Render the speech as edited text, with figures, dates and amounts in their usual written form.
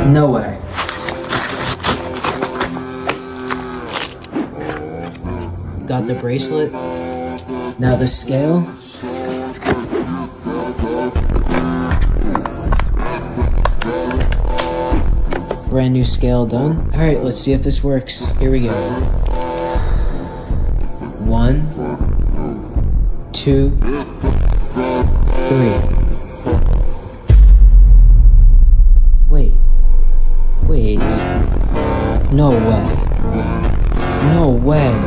No way. Got the bracelet. Now the scale. Brand new scale done. Alright, let's see if this works. Here we go. 1, 2, 3.